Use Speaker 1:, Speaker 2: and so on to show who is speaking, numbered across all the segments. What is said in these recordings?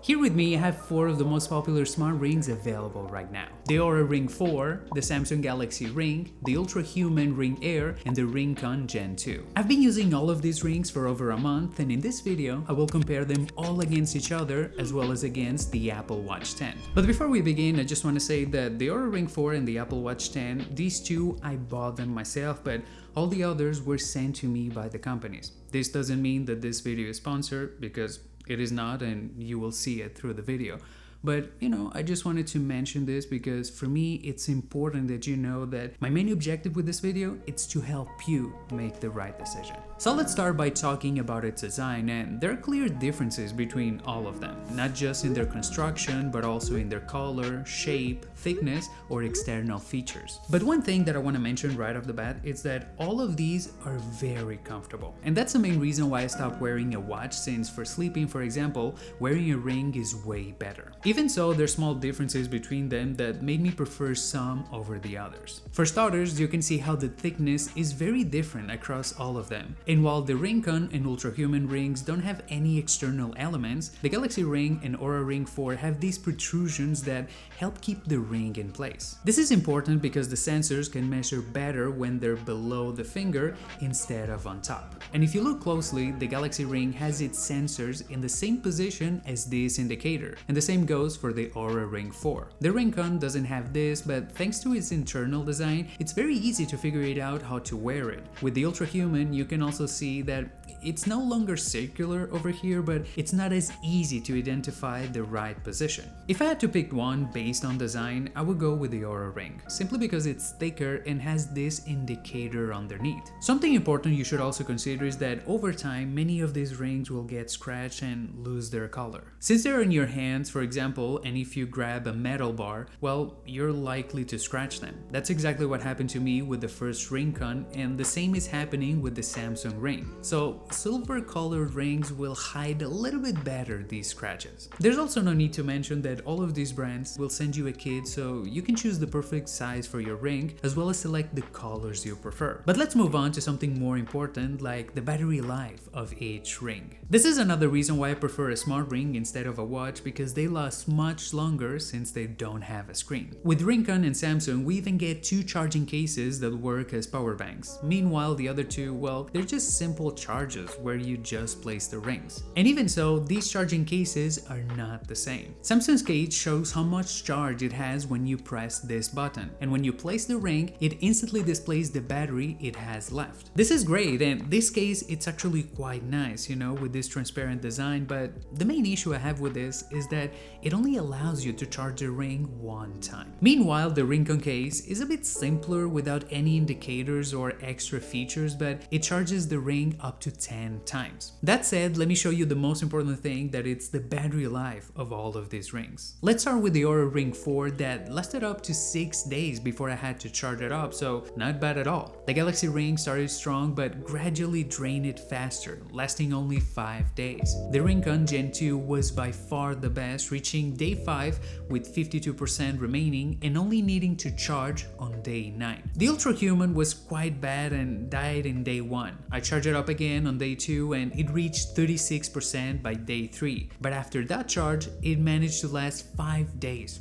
Speaker 1: Here with me I have 4 of the most popular smart rings available right now. The Oura Ring 4, the Samsung Galaxy Ring, the UltraHuman Ring Air, and the RingConn Gen 2. I've been using all of these rings for over a month, and in this video I will compare them all against each other as well as against the Apple Watch 10. But before we begin, I just want to say that the Oura Ring 4 and the Apple Watch 10, these two I bought them myself, but all the others were sent to me by the companies. This doesn't mean that this video is sponsored, because it is not, and you will see it through the video. But, I just wanted to mention this because for me, it's important that you know that my main objective with this video is to help you make the right decision. So let's start by talking about its design, and there are clear differences between all of them, not just in their construction, but also in their color, shape, thickness, or external features. But one thing that I want to mention right off the bat is that all of these are very comfortable. And that's the main reason why I stopped wearing a watch, since for sleeping, for example, wearing a ring is way better. Even so, there's small differences between them that made me prefer some over the others. For starters, you can see how the thickness is very different across all of them. And while the RingConn and UltraHuman rings don't have any external elements, the Galaxy Ring and Oura Ring 4 have these protrusions that help keep the ring in place. This is important because the sensors can measure better when they're below the finger instead of on top. And if you look closely, the Galaxy Ring has its sensors in the same position as this indicator, and the same goes for the Oura Ring 4. The RingConn doesn't have this, but thanks to its internal design, it's very easy to figure it out how to wear it. With the UltraHuman, you can also see that it's no longer circular over here, but it's not as easy to identify the right position. If I had to pick one based on design, I would go with the Oura Ring, simply because it's thicker and has this indicator underneath. Something important you should also consider is that over time, many of these rings will get scratched and lose their color. Since they're in your hands, for example, and if you grab a metal bar, well, you're likely to scratch them. That's exactly what happened to me with the first RingConn, and the same is happening with the Samsung Ring. So silver colored rings will hide a little bit better these scratches. There's also no need to mention that all of these brands will send you a kit, so you can choose the perfect size for your ring as well as select the colors you prefer. But let's move on to something more important, like the battery life of each ring. This is another reason why I prefer a smart ring instead of a watch, because they last much longer since they don't have a screen. With RingConn and Samsung, we even get 2 charging cases that work as power banks. Meanwhile, the other two, well, they're just simple chargers where you just place the rings. And even so, these charging cases are not the same. Samsung's case shows how much charge it has when you press this button, and when you place the ring, it instantly displays the battery it has left. This is great, and this case, it's actually quite nice, with this transparent design, but the main issue I have with this is that it only allows you to charge the ring one time. Meanwhile, the RingConn case is a bit simpler without any indicators or extra features, but it charges the ring up to 10 times. That said, let me show you the most important thing, that it's the battery life of all of these rings. Let's start with the Oura Ring 4 that lasted up to 6 days before I had to charge it up, so not bad at all. The Galaxy Ring started strong but gradually drained it faster, lasting only 5 days. The RingConn Gen 2 was by far the best, reaching day 5 with 52% remaining and only needing to charge on day 9. The UltraHuman was quite bad and died in day 1. I charged it up again on day 2 and it reached 36% by day 3. But after that charge, it managed to last 5 days,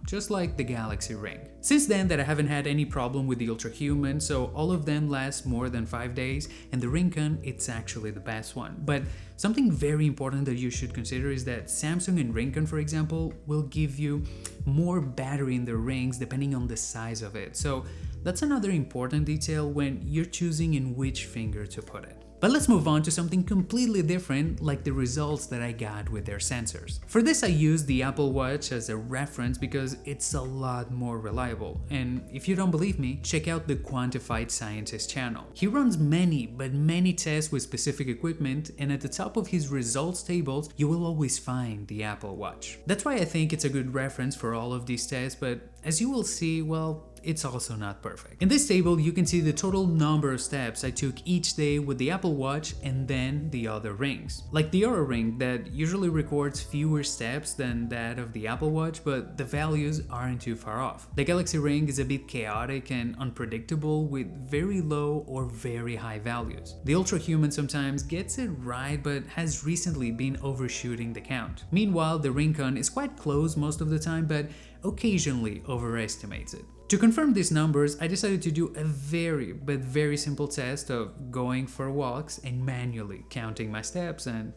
Speaker 1: just like the Galaxy Ring. Since then that I haven't had any problem with the UltraHuman, so all of them last more than 5 days, and the RingConn, it's actually the best one. But something very important that you should consider is that Samsung and RingConn, for example, will give you more battery in the rings depending on the size of it. So that's another important detail when you're choosing in which finger to put it. But let's move on to something completely different, like the results that I got with their sensors. For this, I used the Apple Watch as a reference because it's a lot more reliable. And if you don't believe me, check out the Quantified Scientist channel. He runs many tests with specific equipment, and at the top of his results tables, you will always find the Apple Watch. That's why I think it's a good reference for all of these tests, but as you will see, well, it's also not perfect. In this table, you can see the total number of steps I took each day with the Apple Watch and then the other rings. Like the Oura Ring that usually records fewer steps than that of the Apple Watch, but the values aren't too far off. The Galaxy Ring is a bit chaotic and unpredictable with very low or very high values. The UltraHuman sometimes gets it right but has recently been overshooting the count. Meanwhile, the RingConn is quite close most of the time but occasionally overestimates it. To confirm these numbers, I decided to do a very simple test of going for walks and manually counting my steps, and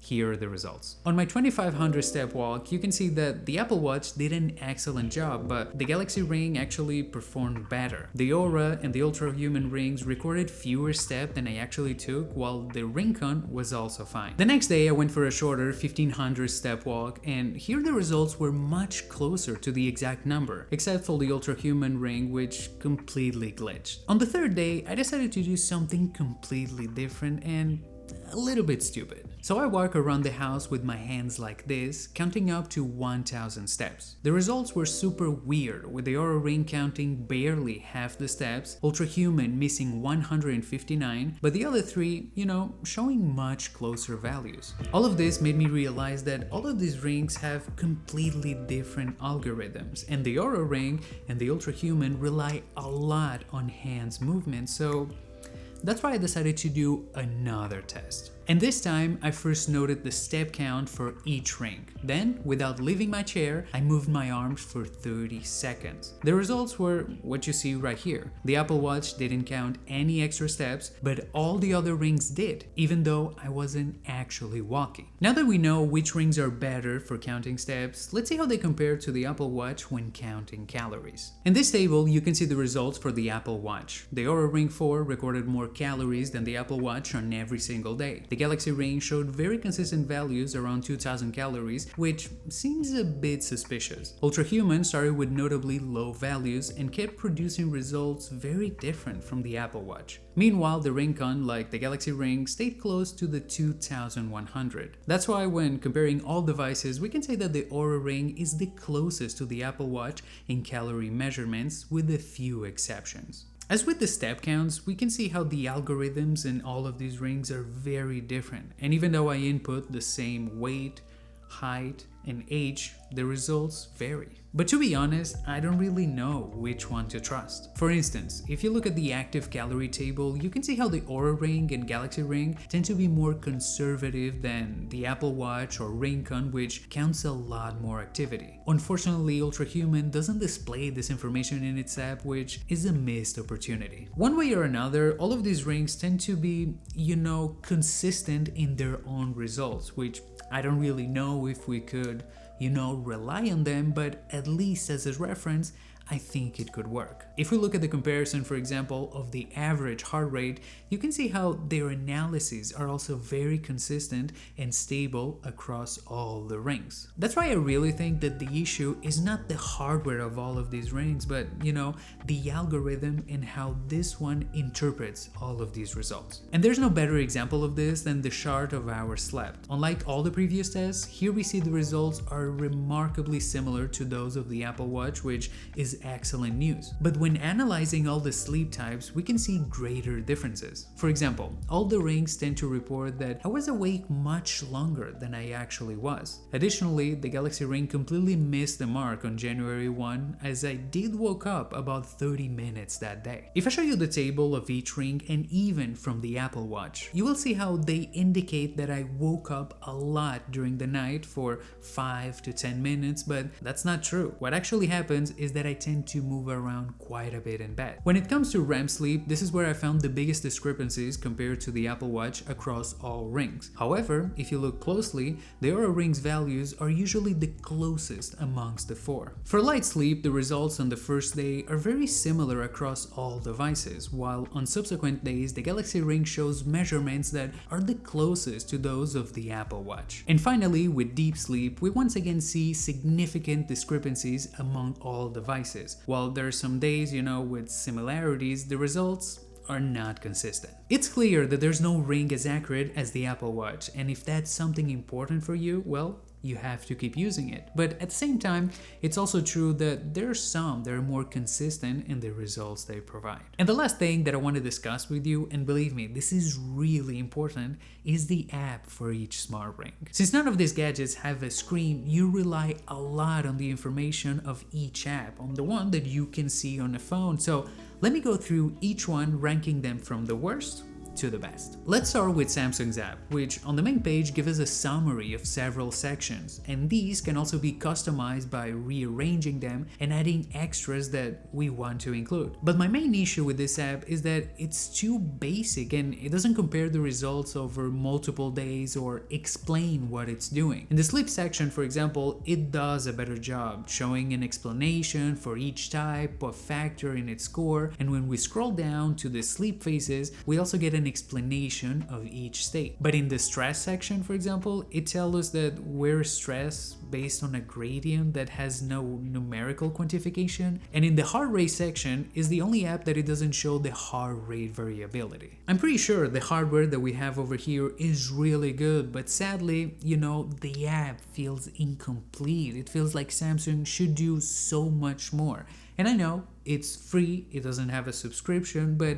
Speaker 1: here are the results. On my 2500 step walk, you can see that the Apple Watch did an excellent job, but the Galaxy Ring actually performed better. The Oura and the UltraHuman rings recorded fewer steps than I actually took, while the RingConn was also fine. The next day, I went for a shorter 1500 step walk, and here the results were much closer to the exact number, except for the UltraHuman ring, which completely glitched. On the third day, I decided to do something completely different and a little bit stupid. So I walk around the house with my hands like this, counting up to 1000 steps. The results were super weird, with the Oura Ring counting barely half the steps, UltraHuman missing 159, but the other three, showing much closer values. All of this made me realize that all of these rings have completely different algorithms, and the Oura Ring and the UltraHuman rely a lot on hands movement, so that's why I decided to do another test. And this time, I first noted the step count for each ring. Then, without leaving my chair, I moved my arms for 30 seconds. The results were what you see right here. The Apple Watch didn't count any extra steps, but all the other rings did, even though I wasn't actually walking. Now that we know which rings are better for counting steps, let's see how they compare to the Apple Watch when counting calories. In this table, you can see the results for the Apple Watch. The Oura Ring 4 recorded more calories than the Apple Watch on every single day. The Galaxy Ring showed very consistent values around 2000 calories, which seems a bit suspicious. UltraHuman started with notably low values and kept producing results very different from the Apple Watch. Meanwhile, the RingConn, like the Galaxy Ring, stayed close to the 2100. That's why when comparing all devices, we can say that the Oura Ring is the closest to the Apple Watch in calorie measurements, with a few exceptions. As with the step counts, we can see how the algorithms in all of these rings are very different, and even though I input the same weight, height, and age, the results vary. But to be honest, I don't really know which one to trust. For instance, if you look at the active calorie table, you can see how the Oura Ring and Galaxy Ring tend to be more conservative than the Apple Watch or RingConn, which counts a lot more activity. Unfortunately, UltraHuman doesn't display this information in its app, which is a missed opportunity. One way or another, all of these rings tend to be, consistent in their own results, which I don't really know if we could, rely on them, but at least as a reference, I think it could work. If we look at the comparison, for example, of the average heart rate, you can see how their analyses are also very consistent and stable across all the rings. That's why I really think that the issue is not the hardware of all of these rings, but, the algorithm and how this one interprets all of these results. And there's no better example of this than the chart of hours slept. Unlike all the previous tests, here we see the results are remarkably similar to those of the Apple Watch, which is excellent news. But when analyzing all the sleep types, we can see greater differences. For example, all the rings tend to report that I was awake much longer than I actually was. Additionally, the Galaxy Ring completely missed the mark on January 1, as I did woke up about 30 minutes that day. If I show you the table of each ring and even from the Apple Watch, you will see how they indicate that I woke up a lot during the night for 5 to 10 minutes, but that's not true. What actually happens is that I tend to move around quite a bit in bed. When it comes to REM sleep, this is where I found the biggest discrepancies compared to the Apple Watch across all rings. However, if you look closely, the Oura Ring's values are usually the closest amongst the four. For light sleep, the results on the first day are very similar across all devices, while on subsequent days, the Galaxy Ring shows measurements that are the closest to those of the Apple Watch. And finally, with deep sleep, we once again see significant discrepancies among all devices. While there are some days, with similarities, the results are not consistent. It's clear that there's no ring as accurate as the Apple Watch, and if that's something important for you, well, you have to keep using it. But at the same time, it's also true that there are some that are more consistent in the results they provide. And the last thing that I want to discuss with you, and believe me, this is really important, is the app for each smart ring. Since none of these gadgets have a screen, you rely a lot on the information of each app, on the one that you can see on a phone. So let me go through each one, ranking them from the worst to the best. Let's start with Samsung's app, which on the main page gives us a summary of several sections, and these can also be customized by rearranging them and adding extras that we want to include. But my main issue with this app is that it's too basic and it doesn't compare the results over multiple days or explain what it's doing. In the sleep section, for example, it does a better job showing an explanation for each type of factor in its score, and when we scroll down to the sleep phases, we also get an explanation of each state. But in the stress section, for example, it tells us that we're stressed based on a gradient that has no numerical quantification, and in the heart rate section is the only app that it doesn't show the heart rate variability. I'm pretty sure the hardware that we have over here is really good, but sadly, the app feels incomplete. It feels like Samsung should do so much more. And I know it's free, it doesn't have a subscription, but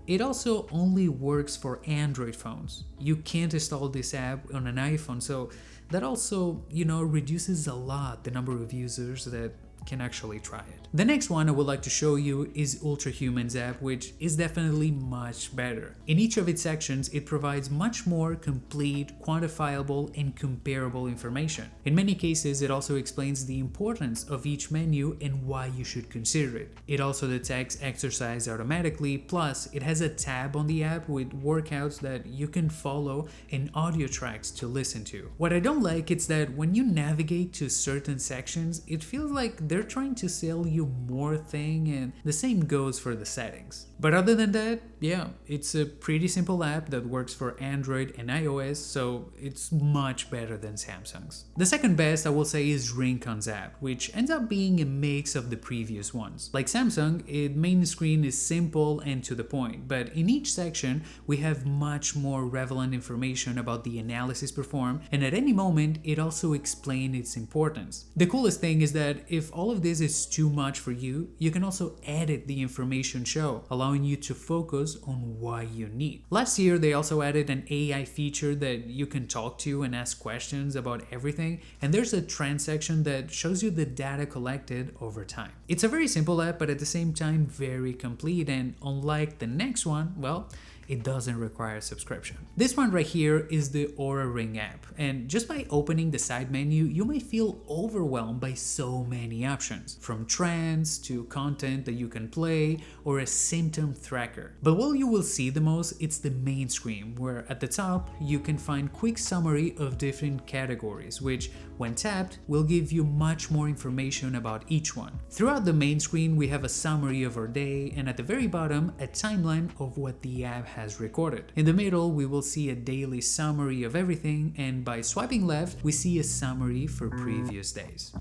Speaker 1: it also only works for Android phones. You can't install this app on an iPhone, so that also, reduces a lot the number of users that can actually try it. The next one I would like to show you is UltraHuman's app, which is definitely much better. In each of its sections, it provides much more complete, quantifiable, and comparable information. In many cases, it also explains the importance of each menu and why you should consider it. It also detects exercise automatically, plus it has a tab on the app with workouts that you can follow and audio tracks to listen to. What I don't like is that when you navigate to certain sections, it feels like they're trying to sell you more thing, and the same goes for the settings. But other than that, yeah, it's a pretty simple app that works for Android and iOS, so it's much better than Samsung's. The second best I will say is RingConn's app, which ends up being a mix of the previous ones. Like Samsung, its main screen is simple and to the point, but in each section we have much more relevant information about the analysis performed, and at any moment it also explains its importance. The coolest thing is that if all of this is too much for you, you can also edit the information show, allowing you to focus on what you need. Last year, they also added an AI feature that you can talk to and ask questions about everything, and there's a trend section that shows you the data collected over time. It's a very simple app, but at the same time very complete, and unlike the next one, well, it doesn't require a subscription. This one right here is the Oura Ring app, and just by opening the side menu, you may feel overwhelmed by so many options, from trends to content that you can play or a symptom tracker. But what you will see the most, it's the main screen, where at the top you can find quick summary of different categories, which when tapped will give you much more information about each one. Throughout the main screen we have a summary of our day, and at the very bottom a timeline of what the app has recorded. In the middle we will see a daily summary of everything, and by swiping left we see a summary for previous days.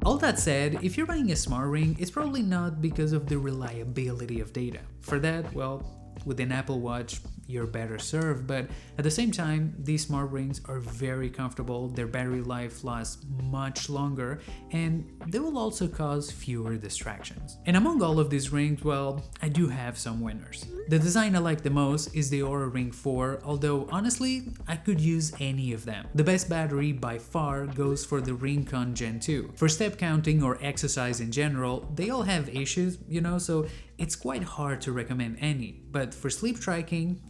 Speaker 1: All that said, if you're buying a smart ring, it's probably not because of the reliability of data. For that, well, with an Apple Watch, you're better served, but at the same time, these smart rings are very comfortable, their battery life lasts much longer, and they will also cause fewer distractions. And among all of these rings, well, I do have some winners. The design I like the most is the Oura Ring 4, although honestly, I could use any of them. The best battery by far goes for the RingConn Gen 2. For step counting or exercise in general, they all have issues, so it's quite hard to recommend any. But for sleep tracking,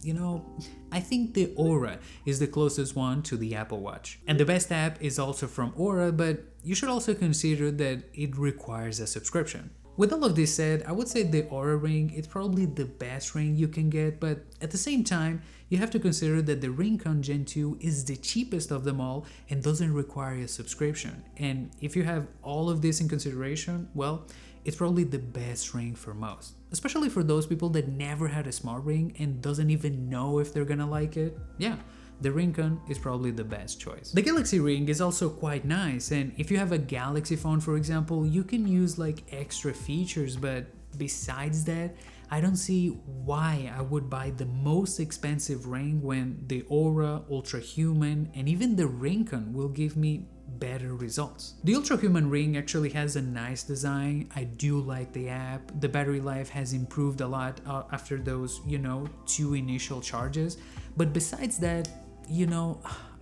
Speaker 1: I think the Oura is the closest one to the Apple Watch. And the best app is also from Oura, but you should also consider that it requires a subscription. With all of this said, I would say the Oura Ring is probably the best ring you can get, but at the same time, you have to consider that the RingConn Gen 2 is the cheapest of them all and doesn't require a subscription. And if you have all of this in consideration, well, it's probably the best ring for most. Especially for those people that never had a smart ring and doesn't even know if they're gonna like it. Yeah, the RingConn is probably the best choice. The Galaxy Ring is also quite nice, and if you have a Galaxy phone, for example, you can use like extra features, but besides that, I don't see why I would buy the most expensive ring when the Oura, UltraHuman, and even the RingConn will give me better results. The UltraHuman Ring actually has a nice design. I do like the app. The battery life has improved a lot after those, 2 initial charges. But besides that,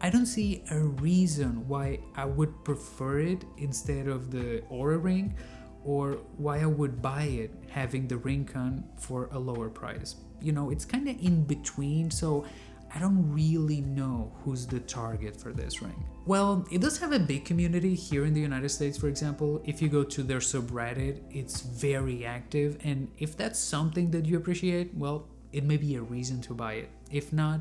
Speaker 1: I don't see a reason why I would prefer it instead of the Oura Ring, or why I would buy it having the RingConn for a lower price. It's kind of in between, so I don't really know who's the target for this ring. Well, it does have a big community here in the United States, for example. If you go to their subreddit, it's very active, and if that's something that you appreciate, well, it may be a reason to buy it. If not,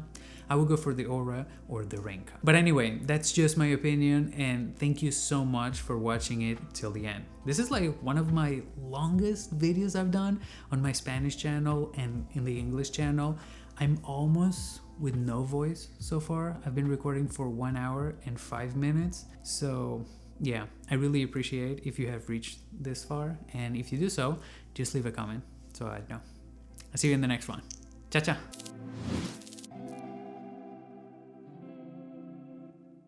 Speaker 1: I would go for the Oura or the RingConn. But anyway, that's just my opinion, and thank you so much for watching it till the end. This is like one of my longest videos I've done on my Spanish channel and in the English channel. I'm almost with no voice so far. I've been recording for 1 hour and 5 minutes. So yeah, I really appreciate if you have reached this far. And if you do so, just leave a comment so I know. I'll see you in the next one. Ciao, ciao.